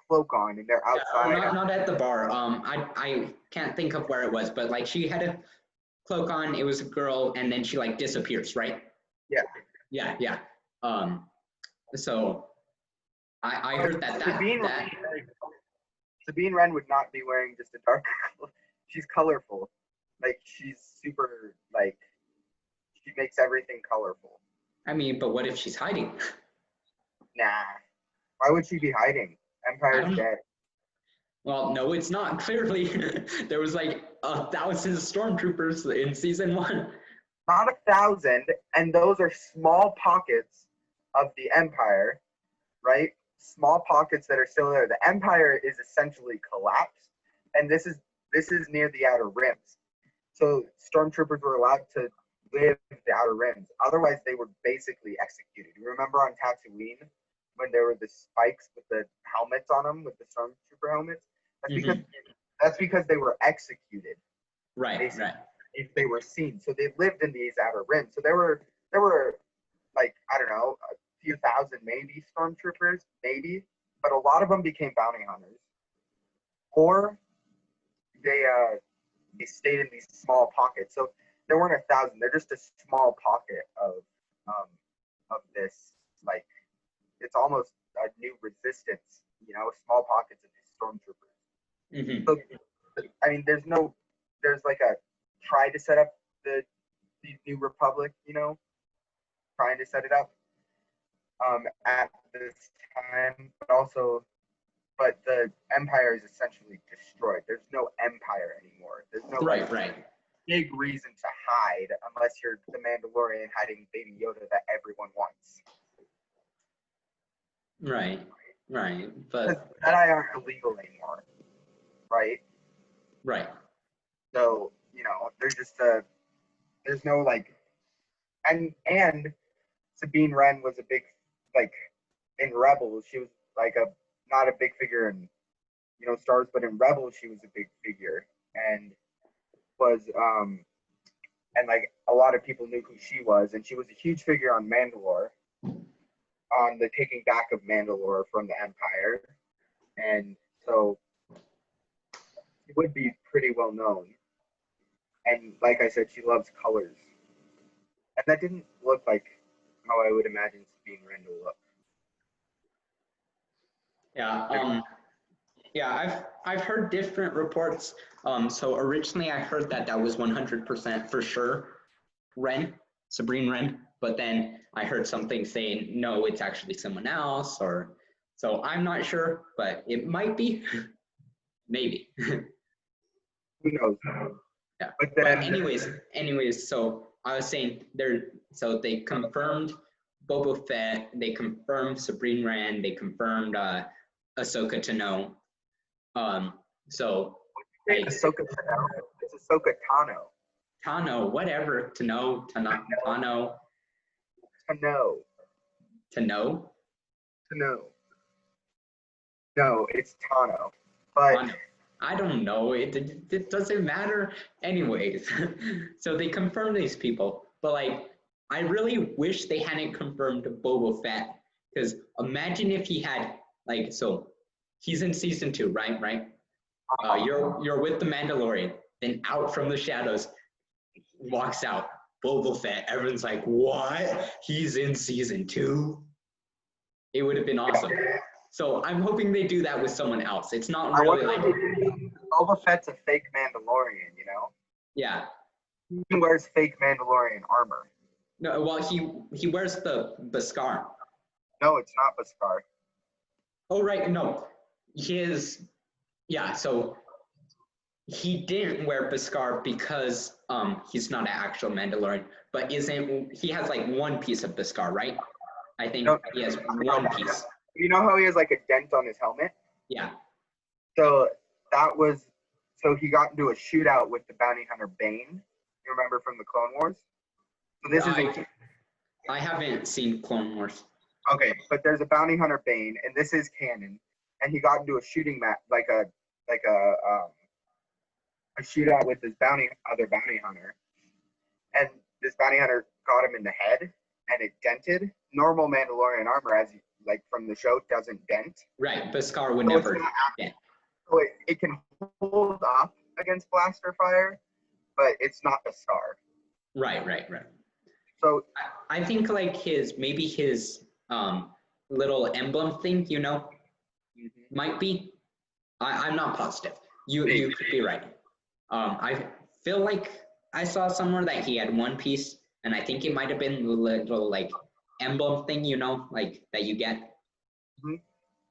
Speaker 2: cloak on, and they're outside.
Speaker 1: Not at the bar. I can't think of where it was, but she had a cloak on. It was a girl, and then she disappears, right?
Speaker 2: Yeah.
Speaker 1: Yeah. So I heard that
Speaker 2: Sabine Wren would not be wearing just a dark color. She's colorful. She's super, she makes everything colorful.
Speaker 1: I mean, but what if she's hiding?
Speaker 2: Nah. Why would she be hiding? Empire's dead.
Speaker 1: Well, no, it's not. Clearly, there was 1,000 stormtroopers in season 1.
Speaker 2: Not 1,000, and those are small pockets of the Empire, right? Small pockets that are still there. The Empire is essentially collapsed, and this is near the Outer Rims. So stormtroopers were allowed to live the Outer Rims. Otherwise, they were basically executed. You remember on Tatooine when there were the spikes with the helmets on them, with the stormtrooper helmets? That's because they were executed.
Speaker 1: Right.
Speaker 2: If they were seen. So they lived in these Outer Rims. So there were I don't know, a few thousand maybe stormtroopers, maybe, but a lot of them became bounty hunters, or they stayed in these small pockets. So there weren't 1,000. They're just a small pocket of this. It's almost a new resistance, small pockets of these stormtroopers. So I mean, there's a try to set up the New Republic, trying to set it up at this time, but the Empire is essentially destroyed. There's no Empire anymore. There's no big reason to hide unless you're the Mandalorian hiding Baby Yoda that everyone wants.
Speaker 1: Right. But
Speaker 2: Jedi aren't illegal anymore, right?
Speaker 1: Right.
Speaker 2: So there's just there's no and Sabine Wren was a big in Rebels. She was not a big figure in Star Wars, but in Rebels she was a big figure and was and a lot of people knew who she was, and she was a huge figure on Mandalore, on the taking back of Mandalore from the Empire, and so it would be pretty well known. And like I said, she loves colors, and that didn't look like how I would imagine Sabine Wren to look.
Speaker 1: Yeah. I've heard different reports. So originally I heard that was 100% for sure Sabine Wren, but then I heard something saying no, it's actually someone else, so I'm not sure, but it might be, maybe.
Speaker 2: Who knows?
Speaker 1: Yeah. But anyways, so I was saying they confirmed Boba Fett, they confirmed Sabine Wren, they confirmed Ahsoka Tano. So Hey,
Speaker 2: Ahsoka Tano. It's Ahsoka Tano.
Speaker 1: Tano, whatever. Tano,
Speaker 2: Tano.
Speaker 1: to know.
Speaker 2: Tano. No, it's Tano. But
Speaker 1: Tano. I don't know. It doesn't matter. Anyways, so they confirmed these people, but like, I really wish they hadn't confirmed Boba Fett, because imagine if he had like, so he's in season 2, right? Right. You're with the Mandalorian, then out from the shadows walks out Boba Fett. Everyone's like, what? He's in season 2? It would have been awesome. So I'm hoping they do that with someone else. It's not
Speaker 2: I
Speaker 1: really
Speaker 2: wonder
Speaker 1: like,
Speaker 2: Boba Fett's a fake Mandalorian, you know?
Speaker 1: yeah.
Speaker 2: He wears fake Mandalorian armor.
Speaker 1: No, well, he wears the scar.
Speaker 2: No, it's not Beskar.
Speaker 1: Oh, right, no. So he didn't wear Beskar because he's not an actual Mandalorian, but he has like one piece of Beskar, right? I think
Speaker 2: No,
Speaker 1: he has one piece.
Speaker 2: you know how he has like a dent on his helmet?
Speaker 1: Yeah.
Speaker 2: So he got into a shootout with the bounty hunter Bane. You remember from the Clone Wars? So this is
Speaker 1: I haven't seen Clone Wars.
Speaker 2: okay, but there's a bounty hunter Bane, and this is canon. And he got into a shooting match, like a shootout with this other bounty hunter, and this bounty hunter got him in the head, and it dented. Normal Mandalorian armor, as like from the show, doesn't dent.
Speaker 1: Right, Beskar would never dent.
Speaker 2: So it can hold up against blaster fire, but it's not a scar.
Speaker 1: Right.
Speaker 2: So
Speaker 1: I think like his little emblem thing, might be. I'm not positive. You could be right. I feel like I saw somewhere that he had one piece, and I think it might have been the little like emblem thing, like that you get.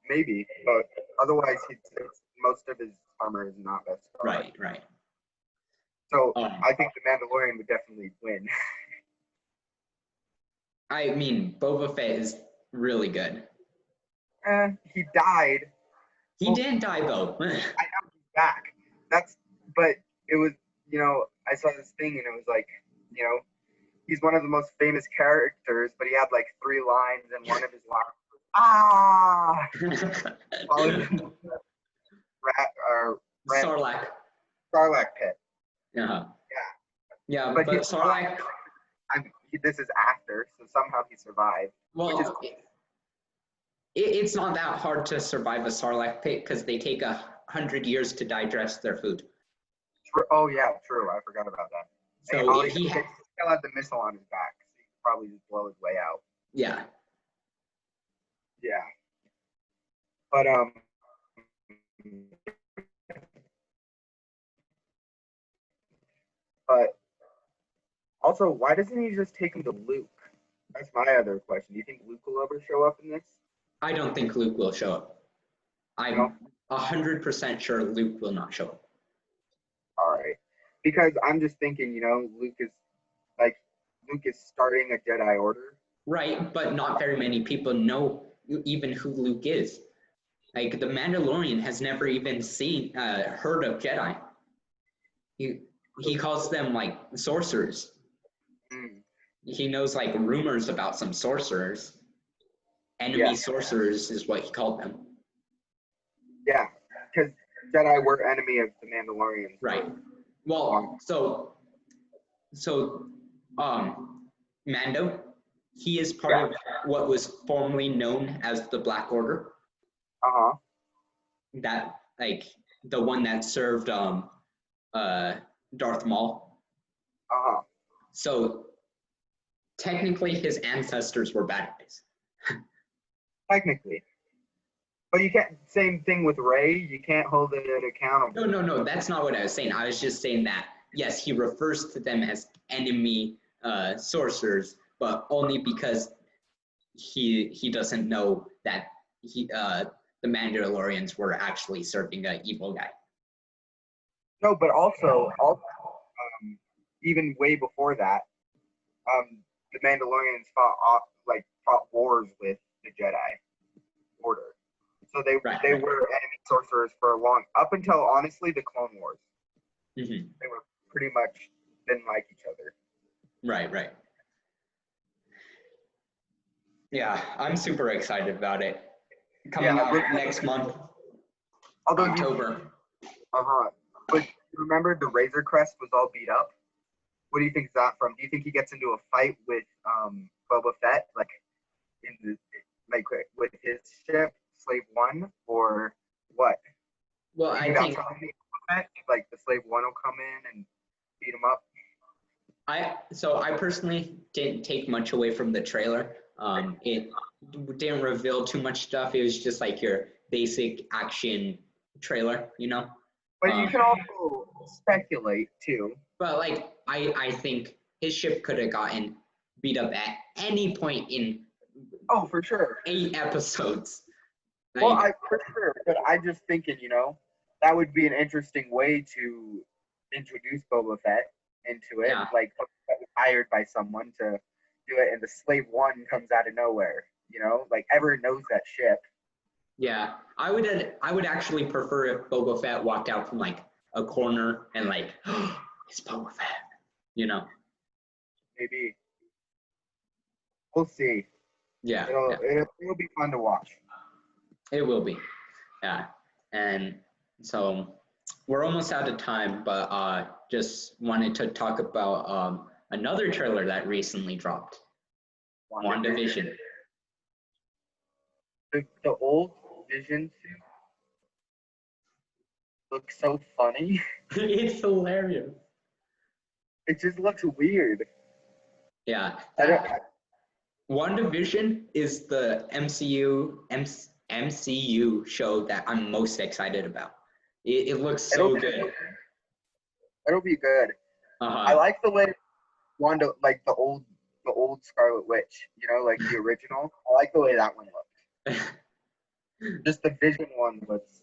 Speaker 2: maybe, but otherwise, most of his armor is not that scar.
Speaker 1: Right.
Speaker 2: So I think the Mandalorian would definitely win.
Speaker 1: I mean, Boba Fett is really good.
Speaker 2: He died.
Speaker 1: He didn't die though.
Speaker 2: I know he's back. But it was, I saw this thing and it was like, he's one of the most famous characters, but he had like 3 lines, and one of his lines was, Sarlacc pit.
Speaker 1: Uh-huh. Yeah,
Speaker 2: But
Speaker 1: but Sarlacc.
Speaker 2: This is after, so somehow he survived.
Speaker 1: Well, it's not that hard to survive a Sarlacc pit because they take 100 years to digest their food.
Speaker 2: Oh yeah, true. I forgot about that.
Speaker 1: So
Speaker 2: he still had the missile on his back. So he could probably just blow his way out.
Speaker 1: Yeah.
Speaker 2: Yeah. But also, why doesn't he just take him to Luke? That's my other question. Do you think Luke will ever show up in this?
Speaker 1: I don't think Luke will show up. I'm 100% sure Luke will not show up.
Speaker 2: All right. Because I'm just thinking, Luke is starting a Jedi Order.
Speaker 1: Right, but not very many people know even who Luke is. Like, the Mandalorian has never even heard of Jedi. He calls them, like, sorcerers. He knows, like, rumors about some sorcerers. Enemy sorcerers is what he called them.
Speaker 2: Yeah, because Jedi were enemy of the Mandalorians.
Speaker 1: Right. Well, so Mando, he is part of what was formerly known as the Black Order. That, like, the one that served Darth Maul. So technically his ancestors were bad guys.
Speaker 2: Technically. But you can't, same thing with Rey, you can't hold it accountable.
Speaker 1: No, that's not what I was saying. I was just saying that, yes, he refers to them as enemy sorcerers, but only because he doesn't know that the Mandalorians were actually serving an evil guy.
Speaker 2: No, but also even way before that, the Mandalorians fought wars with the Jedi Order. So they were enemy sorcerers for a long, up until honestly the Clone Wars.
Speaker 1: Mm-hmm.
Speaker 2: They were pretty much didn't like each other.
Speaker 1: Right. Yeah, I'm super excited about it. Coming out next month,
Speaker 2: Although
Speaker 1: October.
Speaker 2: But remember the Razor Crest was all beat up? What do you think is that from? Do you think he gets into a fight with Boba Fett, like with his ship, Slave One, or what?
Speaker 1: Well, I think
Speaker 2: like the Slave One will come in and beat him up.
Speaker 1: I personally didn't take much away from the trailer. It didn't reveal too much stuff. It was just like your basic action trailer, you know.
Speaker 2: But you can also speculate too.
Speaker 1: But like I think his ship could have gotten beat up at any point in.
Speaker 2: Oh, for sure. 8
Speaker 1: episodes.
Speaker 2: Like, well, for sure. But I'm just thinking, that would be an interesting way to introduce Boba Fett into it. Yeah. Like hired by someone to do it, and the Slave One comes out of nowhere. Like everyone knows that ship.
Speaker 1: Yeah, I would actually prefer if Boba Fett walked out from like a corner and like, oh, it's Boba Fett.
Speaker 2: Maybe. We'll see.
Speaker 1: Yeah.
Speaker 2: It'll be fun to watch.
Speaker 1: It will be. Yeah. And so we're almost out of time, but just wanted to talk about another trailer that recently dropped. WandaVision.
Speaker 2: The old Vision suit looks so funny.
Speaker 1: It's hilarious.
Speaker 2: It just looks weird.
Speaker 1: Yeah. WandaVision is the MCU show that I'm most excited about. It looks so good.
Speaker 2: It'll be good. I like the way Wanda, like the old Scarlet Witch, like the original. I like the way that one looked. Just the Vision one looks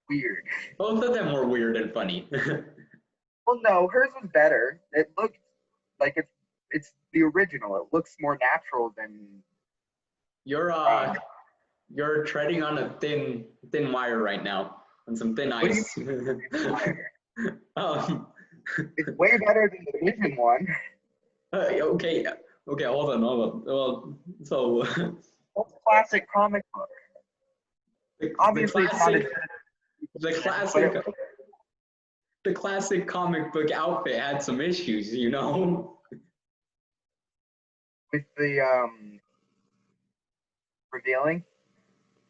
Speaker 2: weird.
Speaker 1: Both of them were weird and funny.
Speaker 2: Well, no, hers was better. It looked like it's the original. It looks more natural than.
Speaker 1: You're treading on a thin wire right now, on some thin ice.
Speaker 2: It's way better than the Vision one.
Speaker 1: Okay, hold on. Well, so.
Speaker 2: What's classic comic book? Obviously,
Speaker 1: the classic comic book outfit had some issues,
Speaker 2: With the revealing?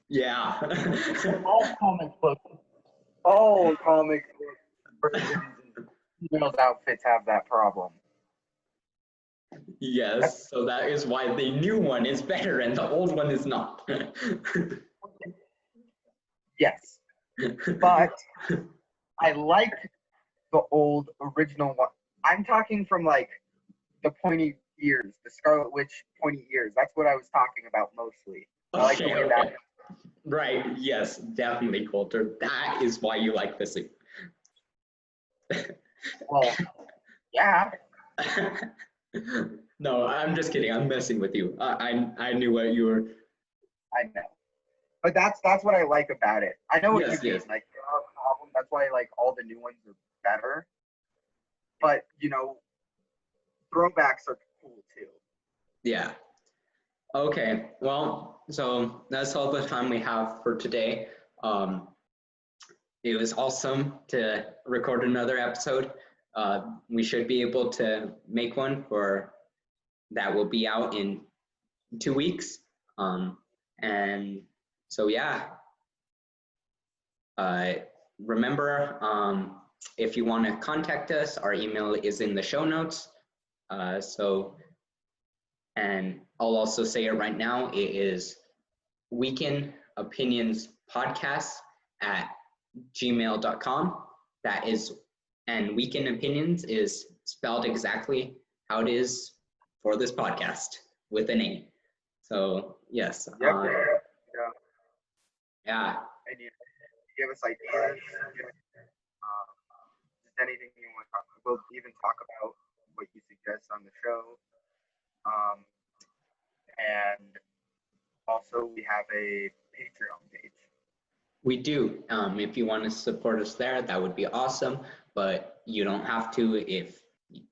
Speaker 1: Yeah.
Speaker 2: all comic book versions and females' outfits have that problem.
Speaker 1: Yes, so that is why the new one is better and the old one is not.
Speaker 2: Yes, but I like the old original one. I'm talking from like the pointy ears, the Scarlet Witch pointy ears. That's what I was talking about mostly. I like the way that.
Speaker 1: Right, yes, definitely, Coulter. That is why you like the suit.
Speaker 2: Well, yeah.
Speaker 1: No, I'm just kidding. I'm messing with you. I knew what you were.
Speaker 2: I know. But that's what I like about it. I know what you mean.
Speaker 1: Yes.
Speaker 2: Like, there are problems. That's why like all the new ones are better. But throwbacks are cool too.
Speaker 1: Yeah. Okay. Well, so that's all the time we have for today. It was awesome to record another episode. We should be able to make one that will be out in 2 weeks. And so, yeah. Remember, if you want to contact us, our email is in the show notes. And I'll also say it right now. It is weekendopinionspodcast@gmail.com. That is, and Weekend Opinions is spelled exactly how it is for this podcast with an A. So yes.
Speaker 2: Yep.
Speaker 1: Yeah.
Speaker 2: And you give us ideas. Just anything you want. We'll even talk about what you suggest on the show. And also we have a Patreon page.
Speaker 1: We do. If you want to support us there, that would be awesome. But you don't have to if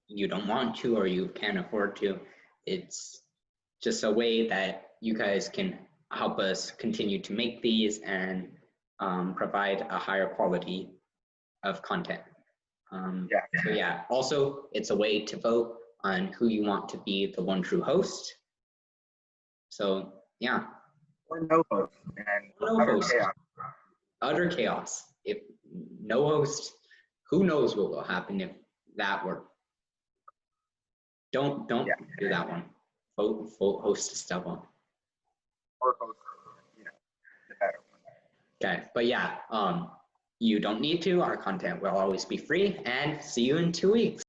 Speaker 1: you don't want to or you can't afford to. It's just a way that you guys can help us continue to make these and provide a higher quality of content.
Speaker 2: Yeah.
Speaker 1: So yeah, also it's a way to vote on who you want to be the one true host. So yeah.
Speaker 2: Or no host and
Speaker 1: No
Speaker 2: utter
Speaker 1: host.
Speaker 2: chaos.
Speaker 1: Utter chaos. If no host, who knows what will happen if that were. Don't
Speaker 2: Yeah.
Speaker 1: do that one. Vote host Estevan.
Speaker 2: Or host, the better one.
Speaker 1: Okay, but yeah, you don't need to. Our content will always be free, and see you in 2 weeks.